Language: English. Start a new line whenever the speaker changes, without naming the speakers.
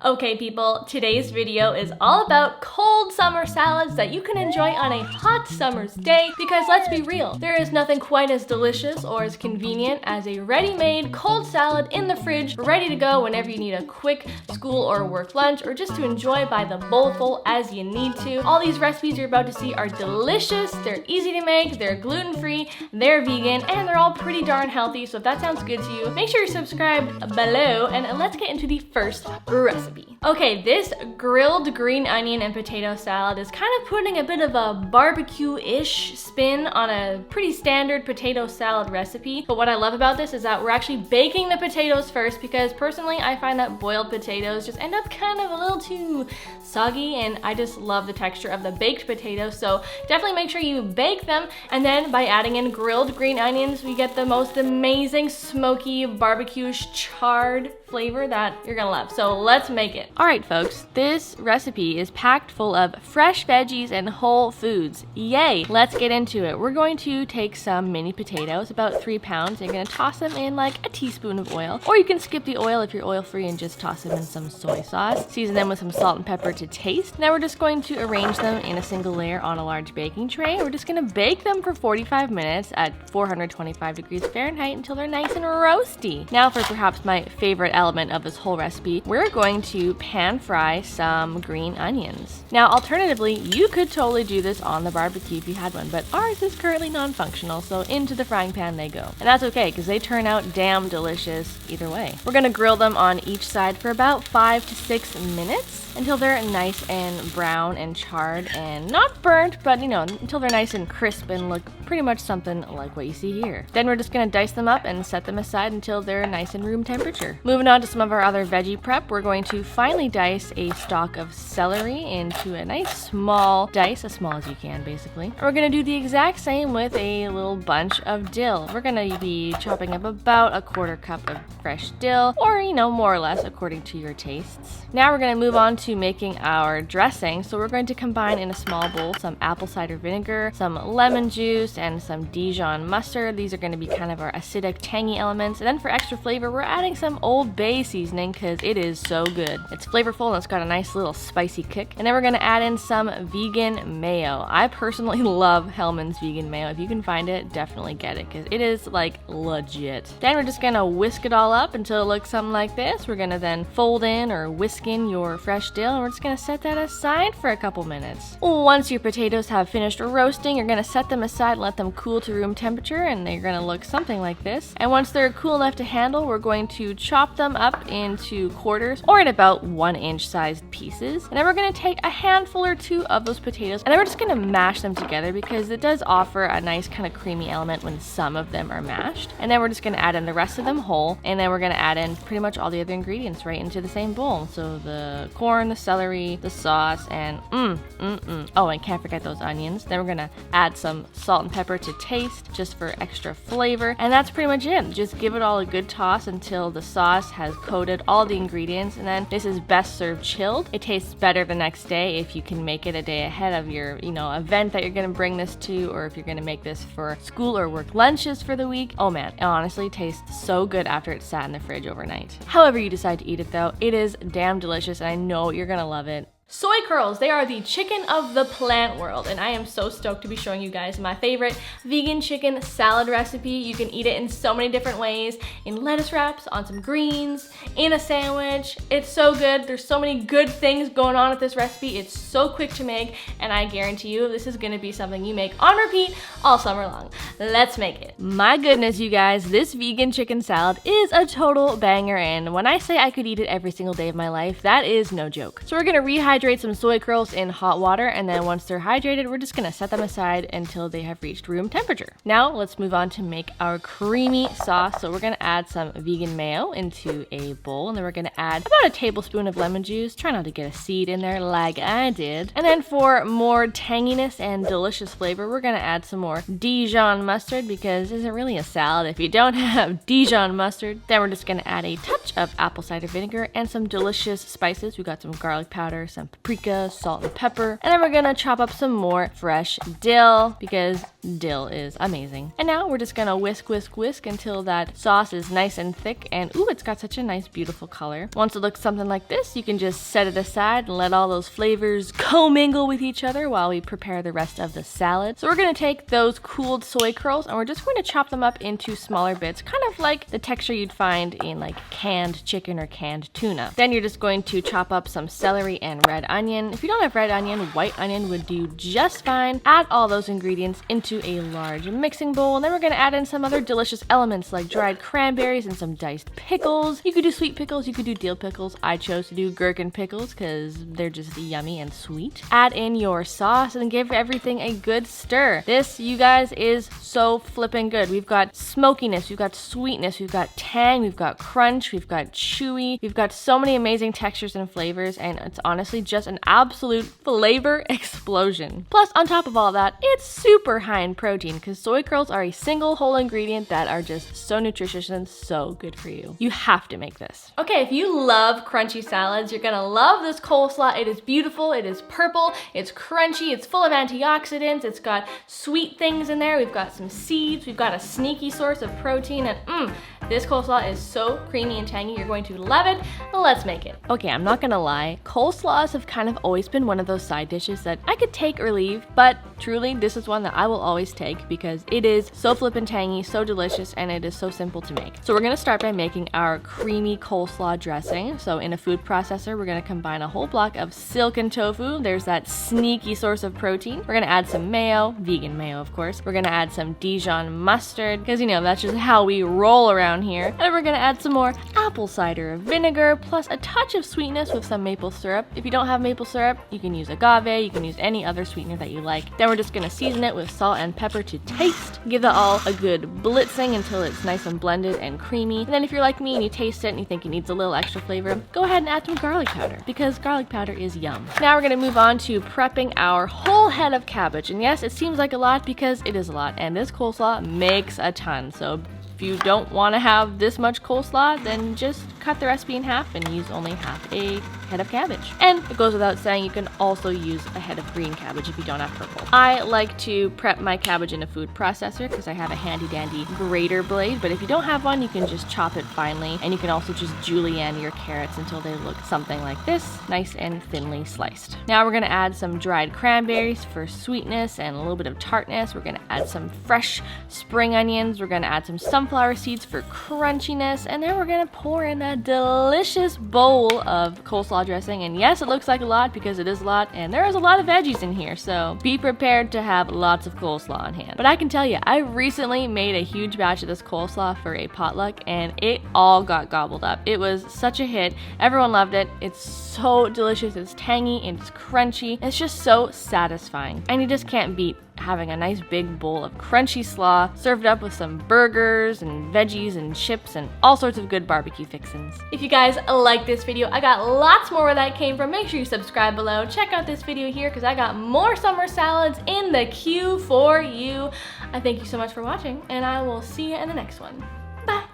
Okay people, today's video is all about cold summer salads that you can enjoy on a hot summer's day because let's be real, there is nothing quite as delicious or as convenient as a ready-made cold salad in the fridge, ready to go whenever you need a quick school or work lunch or just to enjoy by the bowlful as you need to. All these recipes you're about to see are delicious, they're easy to make, they're gluten-free, they're vegan, and they're all pretty darn healthy, so if that sounds good to you, make sure you're subscribed below and let's get into the first recipe. Okay, this grilled green onion and potato salad is kind of putting a bit of a barbecue-ish spin on a pretty standard potato salad recipe. But what I love about this is that we're actually baking the potatoes first because personally I find that boiled potatoes just end up kind of a little too soggy and I just love the texture of the baked potatoes. So definitely make sure you bake them, and then by adding in grilled green onions we get the most amazing smoky barbecue charred flavor that you're gonna love. So let's make it. Alright folks, this recipe is packed full of fresh veggies and whole foods. Yay! Let's get into it. We're going to take some mini potatoes, about 3 pounds, and you're gonna toss them in like a teaspoon of oil. Or you can skip the oil if you're oil free and just toss them in some soy sauce. Season them with some salt and pepper to taste. Now we're just going to arrange them in a single layer on a large baking tray. We're just gonna bake them for 45 minutes at 425 degrees Fahrenheit until they're nice and roasty. Now for perhaps my favorite element of this whole recipe, we're going to pan fry some green onions. Now alternatively, you could totally do this on the barbecue if you had one, but ours is currently non-functional, so into the frying pan they go. And that's okay because they turn out damn delicious either way. We're gonna grill them on each side for about 5 to 6 minutes until they're nice and brown and charred and not burnt, but you know, until they're nice and crisp and look pretty much something like what you see here. Then we're just gonna dice them up and set them aside until they're nice and room temperature. Moving on to some of our other veggie prep, we're going to finely dice a stalk of celery into a nice small dice, as small as you can basically. And we're gonna do the exact same with a little bunch of dill. We're gonna be chopping up about a 1/4 cup of fresh dill, or you know, more or less according to your tastes. Now we're gonna move on to making our dressing. So we're going to combine in a small bowl some apple cider vinegar, some lemon juice, and some Dijon mustard. These are going to be kind of our acidic, tangy elements. And then for extra flavor, we're adding some Old Bay seasoning because it is so good. It's flavorful and it's got a nice little spicy kick. And then we're going to add in some vegan mayo. I personally love Hellmann's vegan mayo. If you can find it, definitely get it because it is like legit. Then we're just going to whisk it all up until it looks something like this. We're going to then fold in or whisk in your fresh dill, and we're just going to set that aside for a couple minutes. Once your potatoes have finished roasting, you're going to set them aside and let them cool to room temperature, and they're going to look something like this. And once they're cool enough to handle, we're going to chop them up into quarters or in about 1-inch sized pieces. And then we're going to take a handful or two of those potatoes, and then we're just going to mash them together because it does offer a nice kind of creamy element when some of them are mashed. And then we're just going to add in the rest of them whole, and then we're going to add in pretty much all the other ingredients right into the same bowl. So the corn, the celery, the sauce, and oh, and can't forget those onions. Then we're gonna add some salt and pepper to taste just for extra flavor, and that's pretty much it. Just give it all a good toss until the sauce has coated all the ingredients, and then this is best served chilled. It tastes better the next day if you can make it a day ahead of your, you know, event that you're gonna bring this to, or if you're gonna make this for school or work lunches for the week. Oh man, it honestly tastes so good after it's sat in the fridge overnight. However you decide to eat it though, it is damn delicious, and I know you're gonna love it. Soy curls, they are the chicken of the plant world, and I am so stoked to be showing you guys my favorite vegan chicken salad recipe. You can eat it in so many different ways, in lettuce wraps, on some greens, in a sandwich. It's so good. There's so many good things going on with this recipe. It's so quick to make, and I guarantee you this is gonna be something you make on repeat all summer long. Let's make it. My goodness, you guys, this vegan chicken salad is a total banger, and when I say I could eat it every single day of my life, that is no joke. So we're gonna rehydrate some soy curls in hot water, and then once they're hydrated, we're just gonna set them aside until they have reached room temperature. Now let's move on to make our creamy sauce. So we're gonna add some vegan mayo into a bowl, and then we're gonna add about a tablespoon of lemon juice. Try not to get a seed in there like I did. And then for more tanginess and delicious flavor, we're gonna add some more Dijon mustard because this isn't really a salad if you don't have Dijon mustard. Then we're just gonna add a touch of apple cider vinegar and some delicious spices. We got some garlic powder, some some paprika, salt and pepper, and then we're gonna chop up some more fresh dill because dill is amazing. And now we're just gonna whisk, whisk, whisk until that sauce is nice and thick, and ooh, it's got such a nice beautiful color. Once it looks something like this, you can just set it aside and let all those flavors commingle with each other while we prepare the rest of the salad. So we're gonna take those cooled soy curls and we're just going to chop them up into smaller bits, kind of like the texture you'd find in like canned chicken or canned tuna. Then you're just going to chop up some celery and red onion. If you don't have red onion, white onion would do just fine. Add all those ingredients into a large mixing bowl, and then we're gonna add in some other delicious elements like dried cranberries and some diced pickles. You could do sweet pickles, you could do dill pickles. I chose to do gherkin pickles because they're just yummy and sweet. Add in your sauce and give everything a good stir. This, you guys, is so flippin' good. We've got smokiness, we've got sweetness, we've got tang, we've got crunch, we've got chewy, we've got so many amazing textures and flavors, and it's honestly just an absolute flavor explosion. Plus, on top of all that, it's super high in protein because soy curls are a single whole ingredient that are just so nutritious and so good for you. You have to make this. Okay, if you love crunchy salads, you're gonna love this coleslaw. It is beautiful, it is purple, it's crunchy, it's full of antioxidants, it's got sweet things in there, we've got some seeds, we've got a sneaky source of protein, and this coleslaw is so creamy and tangy. You're going to love it. Let's make it. Okay, I'm not gonna lie. Coleslaws have kind of always been one of those side dishes that I could take or leave, but truly, this is one that I will always take because it is so flippin' tangy, so delicious, and it is so simple to make. So we're gonna start by making our creamy coleslaw dressing. So in a food processor, we're gonna combine a whole block of silken tofu. There's that sneaky source of protein. We're gonna add some mayo, vegan mayo, of course. We're gonna add some Dijon mustard because, you know, that's just how we roll around here. And we're gonna add some more apple cider vinegar plus a touch of sweetness with some maple syrup. If you don't have maple syrup, you can use agave, you can use any other sweetener that you like. Then we're just gonna season it with salt and pepper to taste. Give that all a good blitzing until it's nice and blended and creamy. And then if you're like me and you taste it and you think it needs a little extra flavor, go ahead and add some garlic powder because garlic powder is yum. Now we're gonna move on to prepping our whole head of cabbage. And yes, it seems like a lot because it is a lot, and this coleslaw makes a ton. So if you don't want to have this much coleslaw, then just cut the recipe in half and use only half a head of cabbage. And it goes without saying, you can also use a head of green cabbage if you don't have purple. I like to prep my cabbage in a food processor because I have a handy dandy grater blade, but if you don't have one, you can just chop it finely, and you can also just julienne your carrots until they look something like this, nice and thinly sliced. Now we're gonna add some dried cranberries for sweetness and a little bit of tartness. We're gonna add some fresh spring onions. We're gonna add some sunflower seeds for crunchiness, and then we're gonna pour in a delicious bowl of coleslaw dressing. And yes, it looks like a lot because it is a lot, and there is a lot of veggies in here, so be prepared to have lots of coleslaw on hand. But I can tell you, I recently made a huge batch of this coleslaw for a potluck, and it all got gobbled up. It was such a hit. Everyone loved it. It's so delicious. It's tangy and it's crunchy. It's just so satisfying, and you just can't beat having a nice big bowl of crunchy slaw served up with some burgers and veggies and chips and all sorts of good barbecue fixins. If you guys like this video, I got lots more where that came from. Make sure you subscribe below. Check out this video here because I got more summer salads in the queue for you. I thank you so much for watching, and I will see you in the next one.